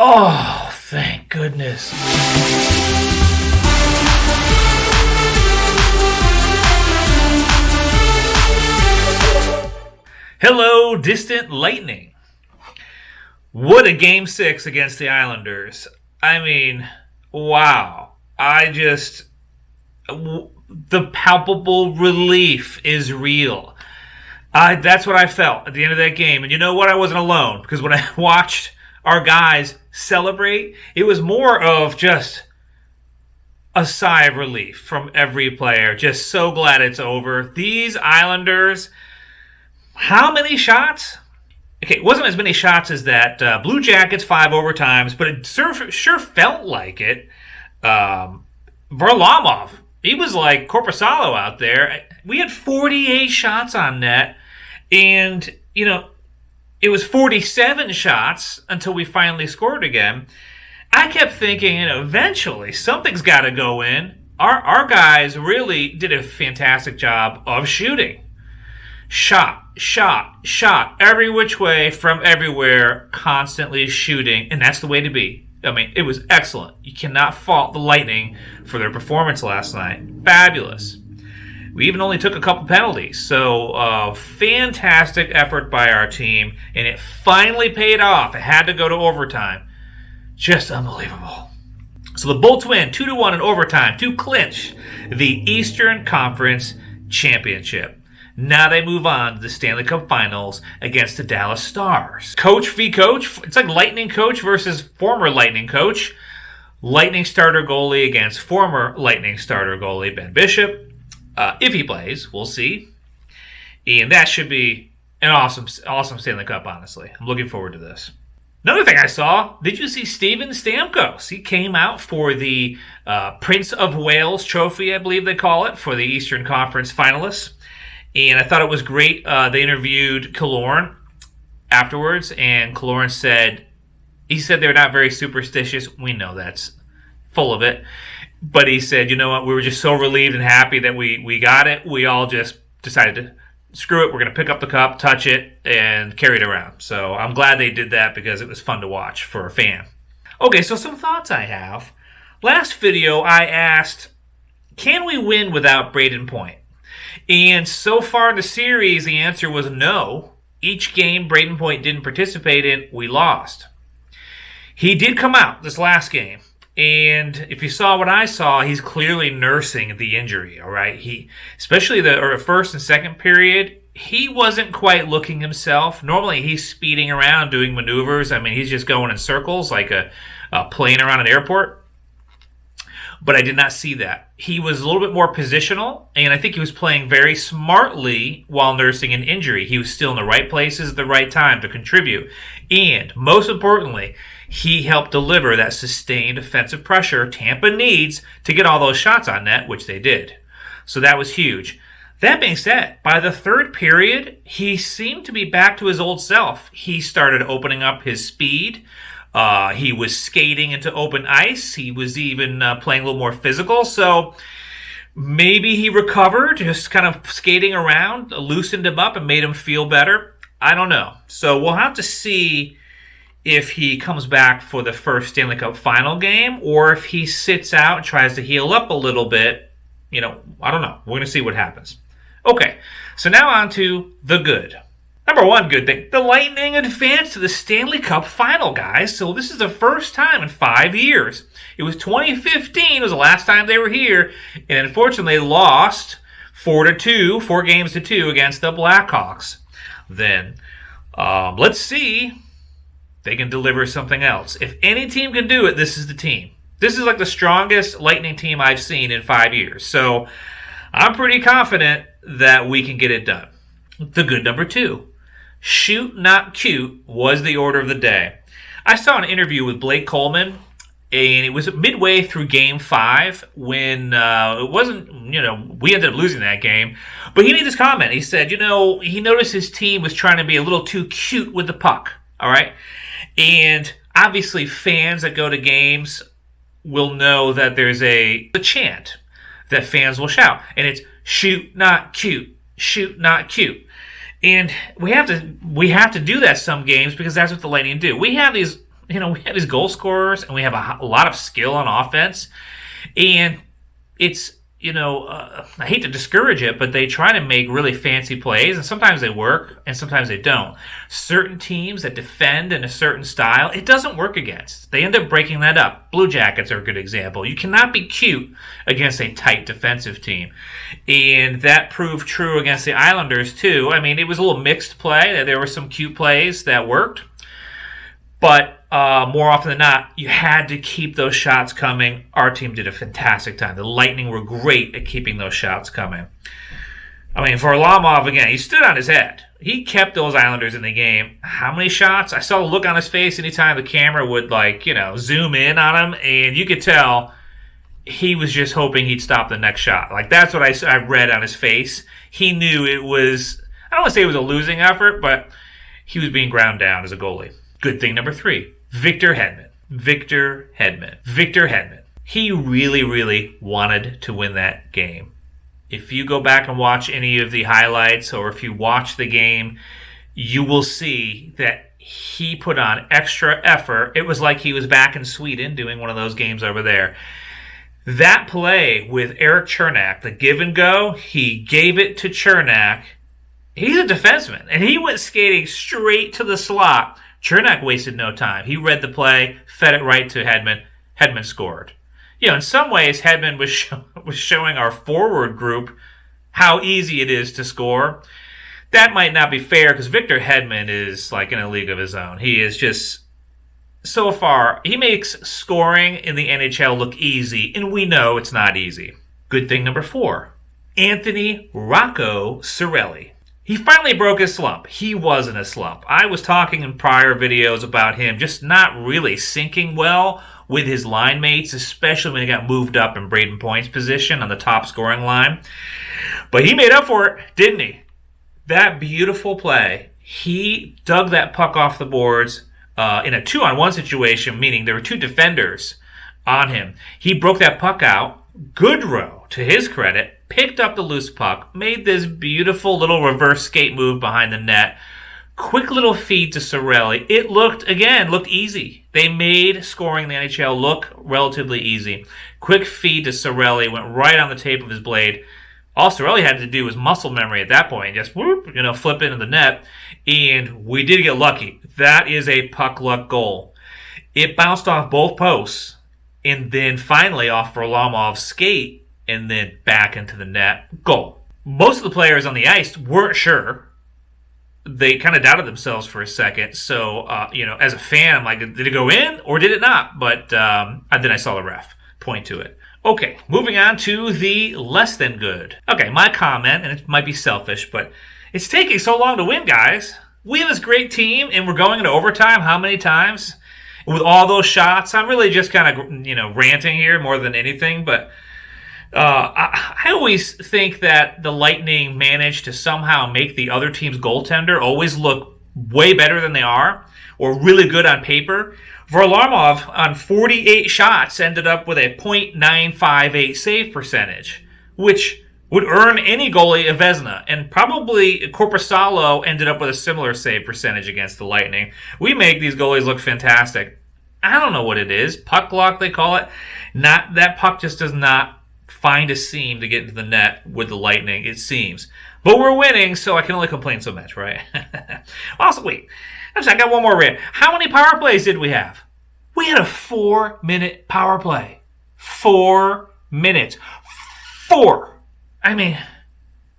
Oh, thank goodness. Hello, distant Lightning. What a Game 6 against the Islanders. I mean, wow. The palpable relief is real. That's what I felt at the end of that game. And you know what? I wasn't alone, because when I watched our guys celebrate, it was more of just a sigh of relief from every player. Just so glad it's over. These Islanders, how many shots? Okay, it wasn't as many shots as that Blue Jackets 5 overtimes, but it sure felt like it. Varlamov, he was like Korpisalo out there. We had 48 shots on net, and, you know, it was 47 shots until we finally scored again. I kept thinking, eventually something's got to go in. Our guys really did a fantastic job of shooting. Shot, every which way, from everywhere, constantly shooting, and that's the way to be. I mean, it was excellent. You cannot fault the Lightning for their performance last night. Fabulous. We even only took a couple penalties, so fantastic effort by our team, and it finally paid off. It had to go to overtime. Just unbelievable. So the Bolts win 2-1 in overtime to clinch the Eastern Conference Championship. Now they move on to the Stanley Cup Finals against the Dallas Stars. Coach v. coach. It's like Lightning coach versus former Lightning coach. Lightning starter goalie against former Lightning starter goalie Ben Bishop. If he plays, we'll see. And that should be an awesome Stanley Cup, honestly. I'm looking forward to this. Another thing I saw, did you see Steven Stamkos? He came out for the Prince of Wales trophy, I believe they call it, for the Eastern Conference finalists. And I thought it was great. They interviewed Killorn afterwards, and Killorn said they're not very superstitious. We know that's full of it. But he said, you know what, we were just so relieved and happy that we got it. We all just decided to screw it. We're going to pick up the cup, touch it, and carry it around. So I'm glad they did that because it was fun to watch for a fan. Okay, so some thoughts I have. Last video I asked, can we win without Brayden Point? And so far in the series, the answer was no. Each game Brayden Point didn't participate in, we lost. He did come out this last game. And if you saw what I saw, he's clearly nursing the injury, all right? Especially the first and second period, he wasn't quite looking himself. Normally, he's speeding around doing maneuvers. I mean, he's just going in circles like a plane around an airport. But I did not see that. He was a little bit more positional, and I think he was playing very smartly while nursing an injury. He was still in the right places at the right time to contribute. And most importantly, he helped deliver that sustained offensive pressure Tampa needs to get all those shots on net, which they did. So that was huge. That being said, by the third period, he seemed to be back to his old self. He started opening up his speed. He was skating into open ice. He was even playing a little more physical. So maybe he recovered, just kind of skating around, loosened him up and made him feel better. I don't know. So we'll have to see if he comes back for the first Stanley Cup final game or if he sits out and tries to heal up a little bit. I don't know. We're going to see what happens. Okay, so now on to the good. Number one good thing, the Lightning advanced to the Stanley Cup final, guys. So this is the first time in 5 years. It was 2015 was the last time they were here, and unfortunately they lost 4 games to 2 against the Blackhawks. Then let's see. They can deliver something else. If any team can do it, this is the team. This is like the strongest Lightning team I've seen in 5 years. So I'm pretty confident that we can get it done. The good number 2. Shoot, not cute was the order of the day. I saw an interview with Blake Coleman, and it was midway through Game 5 when it wasn't, we ended up losing that game. But he made this comment. He said, he noticed his team was trying to be a little too cute with the puck, all right? And obviously fans that go to games will know that there's a chant that fans will shout, and it's shoot, not cute, shoot, not cute. And we have to do that some games because that's what the Lightning do. We have these we have these goal scorers and we have a lot of skill on offense. And it's, I hate to discourage it, but they try to make really fancy plays, and sometimes they work, and sometimes they don't. Certain teams that defend in a certain style, it doesn't work against. They end up breaking that up. Blue Jackets are a good example. You cannot be cute against a tight defensive team. And that proved true against the Islanders, too. I mean, it was a little mixed play. There were some cute plays that worked. But more often than not, you had to keep those shots coming. Our team did a fantastic time. The Lightning were great at keeping those shots coming. I mean, Varlamov, again, he stood on his head. He kept those Islanders in the game. How many shots? I saw the look on his face anytime the camera would, zoom in on him, and you could tell he was just hoping he'd stop the next shot. That's what I read on his face. He knew it was, I don't want to say it was a losing effort, but he was being ground down as a goalie. Good thing number 3, Victor Hedman. Victor Hedman. He really, really wanted to win that game. If you go back and watch any of the highlights, or if you watch the game, you will see that he put on extra effort. It was like he was back in Sweden doing one of those games over there. That play with Eric Chernak, the give and go, he gave it to Chernak. He's a defenseman, and he went skating straight to the slot. Chernak wasted no time. He read the play, fed it right to Hedman. Hedman scored. In some ways, Hedman was showing our forward group how easy it is to score. That might not be fair because Victor Hedman is in a league of his own. He is just, so far, he makes scoring in the NHL look easy, and we know it's not easy. Good thing number 4, Anthony Rocco Cirelli. He finally broke his slump. He was in a slump. I was talking in prior videos about him just not really syncing well with his line mates, especially when he got moved up in Brayden Point's position on the top scoring line. But he made up for it, didn't he? That beautiful play, he dug that puck off the boards in a 2-on-1 situation, meaning there were 2 defenders on him. He broke that puck out. Goodrow, to his credit, picked up the loose puck, made this beautiful little reverse skate move behind the net. Quick little feed to Cirelli. It looked easy. They made scoring in the NHL look relatively easy. Quick feed to Cirelli, went right on the tape of his blade. All Cirelli had to do was muscle memory at that point. Just flip into the net. And we did get lucky. That is a puck luck goal. It bounced off both posts, and then finally off Varlamov's skate, and then back into the net. Goal. Most of the players on the ice weren't sure. They kind of doubted themselves for a second. So, as a fan, I'm like, did it go in or did it not? But then I saw the ref point to it. Okay, moving on to the less than good. Okay, my comment, and it might be selfish, but it's taking so long to win, guys. We have this great team, and we're going into overtime how many times? With all those shots, I'm really just kind of, ranting here more than anything, but I always think that the Lightning manage to somehow make the other team's goaltender always look way better than they are, or really good on paper. Varlamov, on 48 shots, ended up with a .958 save percentage, which would earn any goalie a Vezina, and probably Korpisalo ended up with a similar save percentage against the Lightning. We make these goalies look fantastic. I don't know what it is. Puck luck, they call it. That puck just does not find a seam to get into the net with the Lightning, it seems. But we're winning, so I can only complain so much, right? Also, wait. I got one more rant. How many power plays did we have? We had a 4-minute power play. 4 minutes. 4! I mean,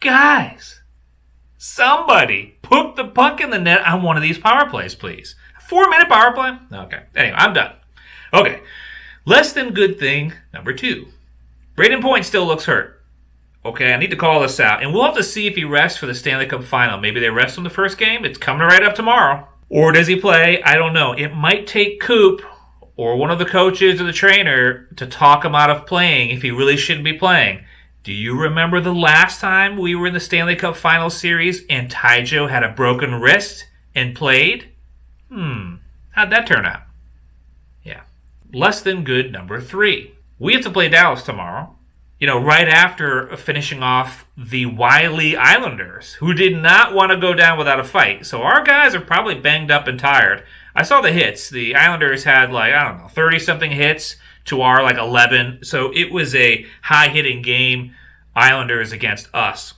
guys, somebody put the puck in the net on one of these power plays, please. 4-minute power play? Okay. Anyway, I'm done. Okay. Less than good thing number 2. Brayden Point still looks hurt. Okay, I need to call this out. And we'll have to see if he rests for the Stanley Cup Final. Maybe they rest him the first game. It's coming right up tomorrow. Or does he play? I don't know. It might take Coop or one of the coaches or the trainer to talk him out of playing if he really shouldn't be playing. Do you remember the last time we were in the Stanley Cup Final Series and Taijo had a broken wrist and played? How'd that turn out? Yeah. Less than good number 3. We have to play Dallas tomorrow. Right after finishing off the wily Islanders, who did not want to go down without a fight. So our guys are probably banged up and tired. I saw the hits. The Islanders had 30-something hits to our 11. So it was a high-hitting game, Islanders against us.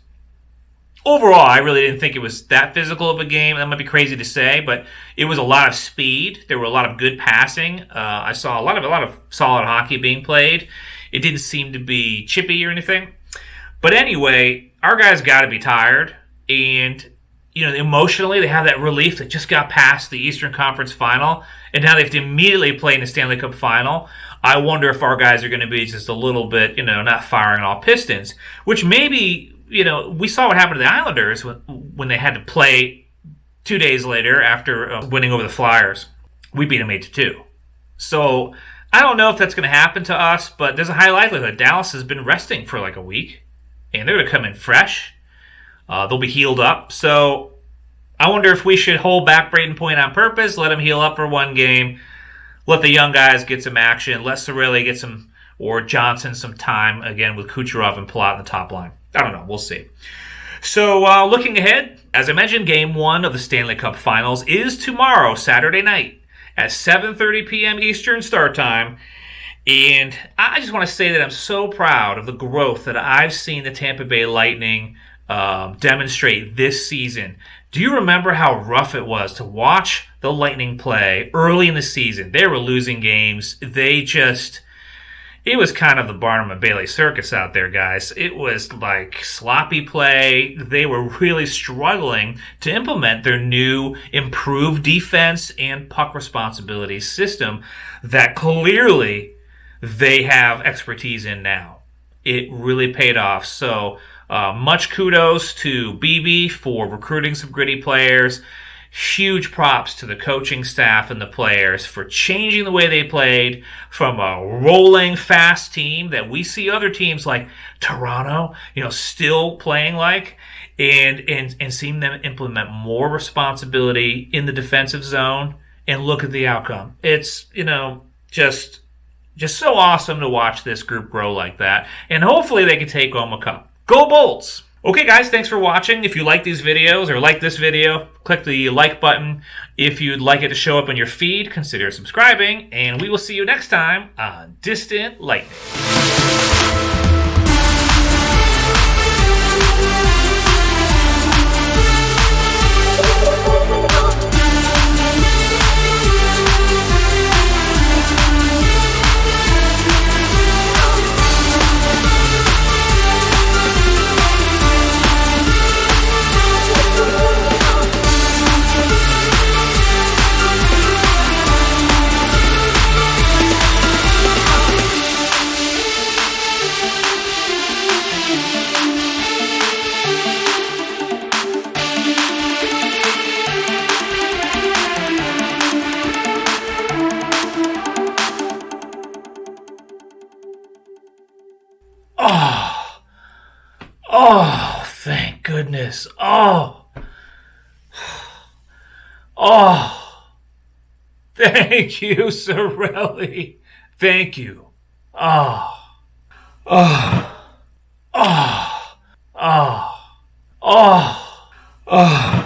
Overall, I really didn't think it was that physical of a game. That might be crazy to say, but it was a lot of speed. There were a lot of good passing. I saw a lot of solid hockey being played. It didn't seem to be chippy or anything. But anyway, our guys got to be tired, and emotionally, they have that relief that just got past the Eastern Conference Final, and now they have to immediately play in the Stanley Cup Final. I wonder if our guys are going to be just a little bit, not firing all pistons, which maybe. We saw what happened to the Islanders when they had to play 2 days later after winning over the Flyers. We beat them 8-2. So I don't know if that's going to happen to us, but there's a high likelihood. Dallas has been resting for a week, and they're going to come in fresh. They'll be healed up. So I wonder if we should hold back Brayden Point on purpose, let him heal up for one game, let the young guys get some action, let Cirelli get some, or Johnson some time, again, with Kucherov and Palat in the top line. I don't know. We'll see. So, looking ahead, as I mentioned, Game 1 of the Stanley Cup Finals is tomorrow, Saturday night, at 7:30 p.m. Eastern Start Time. And I just want to say that I'm so proud of the growth that I've seen the Tampa Bay Lightning demonstrate this season. Do you remember how rough it was to watch the Lightning play early in the season? They were losing games. It was kind of the Barnum and Bailey circus out there, guys. It was sloppy play. They were really struggling to implement their new improved defense and puck responsibility system that clearly they have expertise in now. It really paid off. So much kudos to BB for recruiting some gritty players. Huge props to the coaching staff and the players for changing the way they played from a rolling, fast team that we see other teams like Toronto, still playing and seeing them implement more responsibility in the defensive zone, and look at the outcome. It's, just so awesome to watch this group grow like that, and hopefully they can take home a cup. Go Bolts! Okay, guys, thanks for watching. If you like these videos or like this video, click the like button. If you'd like it to show up in your feed, consider subscribing, and we will see you next time on Distant Lightning. Oh, thank goodness. Oh, thank you, Cirelli. Thank you. Oh, oh, oh, oh, oh, oh.